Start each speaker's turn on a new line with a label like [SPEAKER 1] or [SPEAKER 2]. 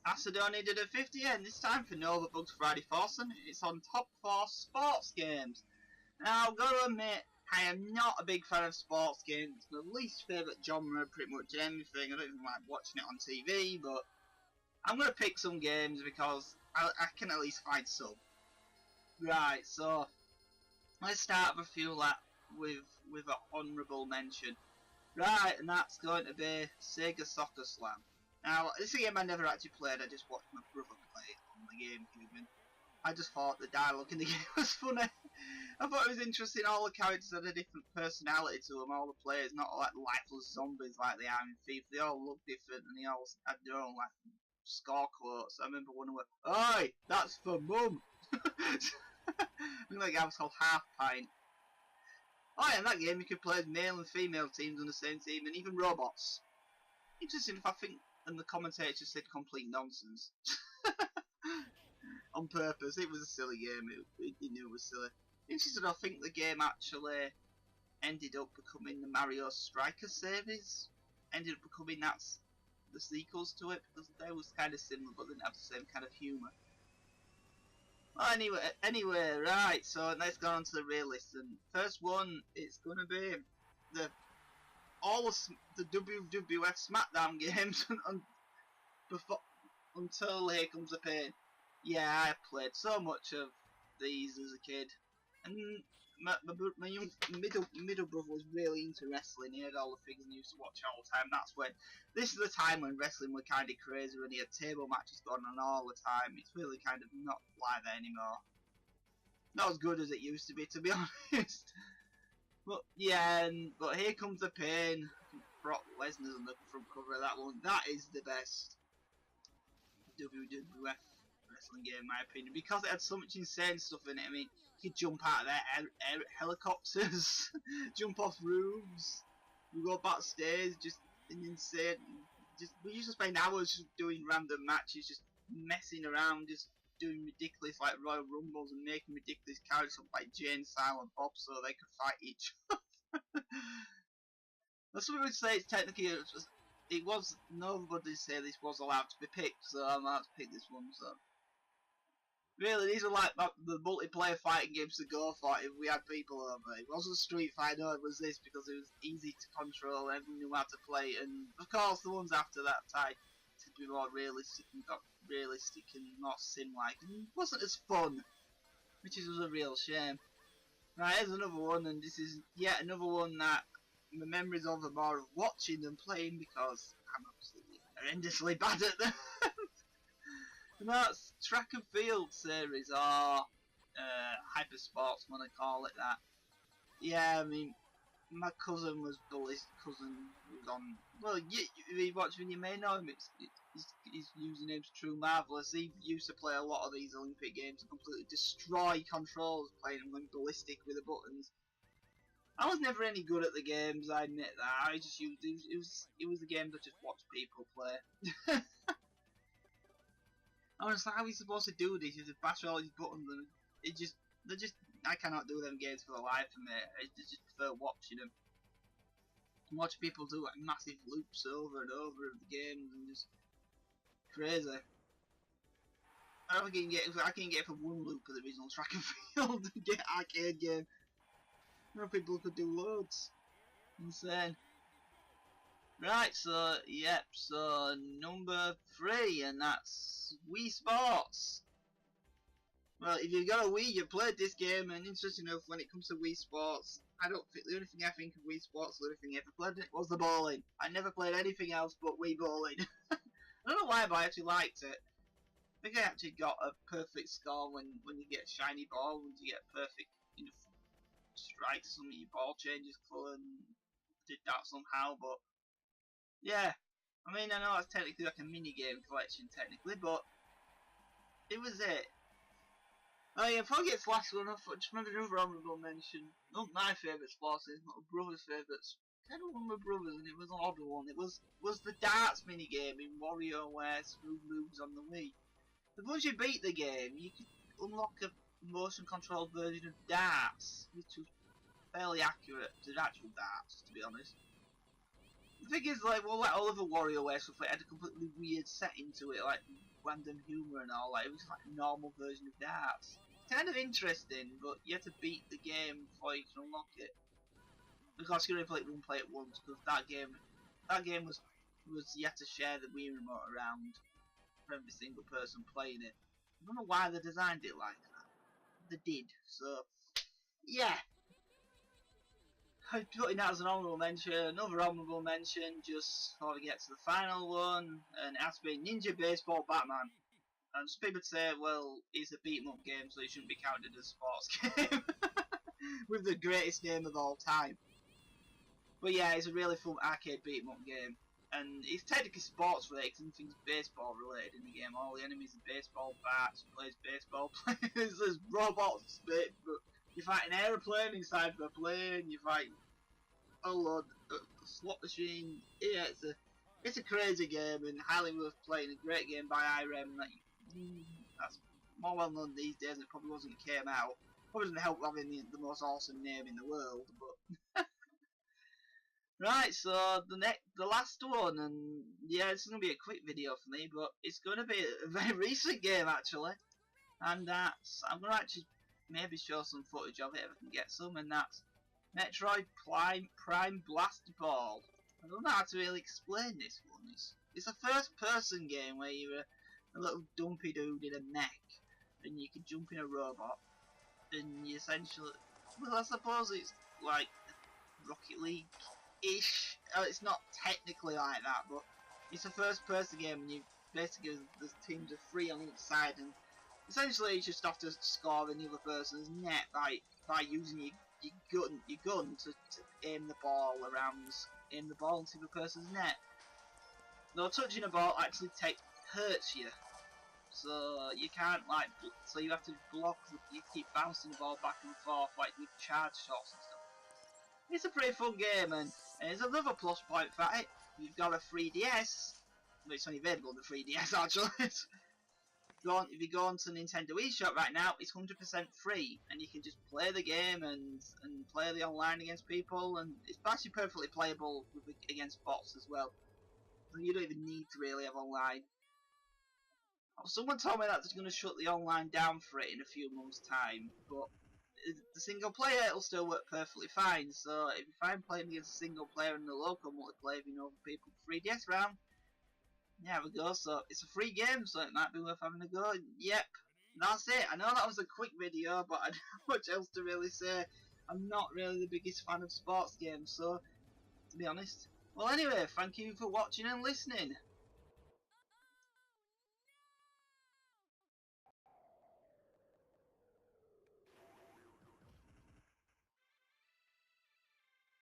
[SPEAKER 1] Acedoni did a 50 and this time for Novabugs Friday Foursome. It's on top 4 sports games. Now, I've got to admit, I am not a big fan of sports games. It's my least favourite genre, pretty much anything. I don't even like watching it on TV, but I'm going to pick some games because I can at least find some. Right, so let's start with a few with an honourable mention. Right, and that's going to be Sega Soccer Slam. Now, this is a game I never actually played, I just watched my brother play it on the GameCube, and I just thought the dialogue in the game was funny. I thought it was interesting, all the characters had a different personality to them, all the players, not like lifeless zombies like they are in FIFA, they all look different, and they all had their own like score quotes. I remember one went, "Oi, that's for mum!" I think that guy was called Half Pint. Oh yeah, in that game you could play as male and female teams on the same team, and even robots. Interesting if I think, and the commentator just said complete nonsense. On purpose, it was a silly game, he knew it was silly. Interesting, I think the game actually ended up becoming the Mario Striker series. Ended up becoming the sequels to it, because they was kind of similar but didn't have the same kind of humour. Well, anyway, right, so let's go on to the real list. And first one, it's going to be all the WWF SmackDown games until Here Comes the Pain. Yeah, I played so much of these as a kid, and my young middle brother was really into wrestling. He had all the figures and used to watch all the time. This is the time when wrestling was kind of crazy, when he had table matches going on all the time. It's really kind of not like that anymore. Not as good as it used to be, to be honest. But yeah, but Here Comes the Pain. Brock Lesnar's on the front cover of that one. That is the best WWF wrestling game, in my opinion, because it had so much insane stuff in it. I mean, you could jump out of their helicopters, jump off roofs, we go backstage, just insane. We used to spend hours just doing random matches, just messing around, just doing ridiculous like Royal Rumbles and making ridiculous characters up like Jane, Silent Bob, so they could fight each other. That's what we would say. It's technically it was nobody say this was allowed to be picked, so I'm allowed to pick this one. So really, these are like the multiplayer fighting games to go for if we had people over. It wasn't Street Fighter, no, it was this because it was easy to control, everyone knew how to play, and of course the ones after that tried to be more realistic and got realistic and more sim-like, and it wasn't as fun, which is a real shame. Right, here's another one, and this is yet another one that my memories of are more of watching than playing because I'm absolutely horrendously bad at them. And that's Track and Field series, or Hyper Sports, when I call it that. Yeah, I mean, my cousin was Bully's cousin was on. Well, you watch him, you may know him. His username's True Marvelous. He used to play a lot of these Olympic games and completely destroy controls, playing them going ballistic with the buttons. I was never any good at the games, I admit that. I just used it was the games I just watched people play. I was like, how are we supposed to do this? You just bash all these buttons and I cannot do them games for the life of me. I just prefer watching them. Watch people do like massive loops over and over of the games and just crazy. I can get for one loop of the original Track and Field get arcade game. You know, people could do loads. Insane. Right, so yep, so number 3, and that's Wii Sports. Well, if you've got a Wii, you've played this game, and interesting enough, when it comes to Wii Sports, the only thing I think of Wii Sports, the only thing I ever played it was the bowling. I never played anything else but Wii bowling. I don't know why, but I actually liked it. I think I actually got a perfect score when you get a shiny ball, when you get perfect strikes, some of your ball changes colour, and did that somehow, but yeah, I mean, I know it's technically like a mini-game collection, technically, but it was it. Oh yeah, before I get to the last one, I just remember another honourable mention. Not my favourite sports, it's not my brother's favourite. Kind of one of my brothers, and it was an odd one. It was the darts mini-game in WarioWare Smooth Moves on the Wii. But once you beat the game, you could unlock a motion-controlled version of darts, which was fairly accurate to the actual darts, to be honest. The thing is, like, well, like all of the WarioWare stuff, it had a completely weird setting to it, like random humour and all. Like, it was like a normal version of darts. Kind of interesting, but you have to beat the game before you can unlock it. Because you can only play it once, because that game was you had to share the Wii remote around for every single person playing it. I don't know why they designed it like that. They did, so yeah. I'm putting that as an honourable mention. Another honourable mention, just before we get to the final one, and it has to be Ninja Baseball Batman. And some people say, well, it's a beat 'em up game, so it shouldn't be counted as a sports game. With the greatest name of all time. But yeah, it's a really fun arcade beat 'em up game. And it's technically sports related, because everything's baseball related in the game. All the enemies are baseball bats, plays baseball players, there's robots, but you fight an aeroplane inside of a plane, you fight a load of slot machine. Yeah, it's a crazy game and highly worth playing. A great game by IREM that's more well known these days. It probably wasn't when it came out. Probably doesn't help having the most awesome name in the world, but right. So the last one, and yeah, it's gonna be a quick video for me, but it's gonna be a very recent game actually, and that's I'm gonna actually maybe show some footage of it if I can get some, and that's Metroid Prime Blaster Ball. I don't know how to really explain this one. It's a first-person game where you're a little dumpy dude in a mech, and you can jump in a robot, and you essentially, well, I suppose it's like Rocket League-ish. It's not technically like that, but it's a first-person game, and you basically there's teams of 3 on each side, and essentially you just have to score in the other person's net by using your gun to aim the ball into the person's net. Now touching a ball actually hurts you, so you can't so you have to block. You keep bouncing the ball back and forth like with charge shots and stuff. It's a pretty fun game, and there's another plus point for it. You've got a 3DS, well, it's only available on the 3DS actually. If you go onto Nintendo eShop right now, it's 100% free, and you can just play the game and play the online against people, and it's actually perfectly playable against bots as well. So you don't even need to really have online. Someone told me that they're going to shut the online down for it in a few months' time, but the single player it'll still work perfectly fine. So if you find playing against a single player in the local multiplayer, if you know people 3DS round. Yeah, we go. So it's a free game, so it might be worth having a go. Yep, that's it. I know that was a quick video, but I don't know much else to really say. I'm not really the biggest fan of sports games, so to be honest. Well, anyway, thank you for watching and listening.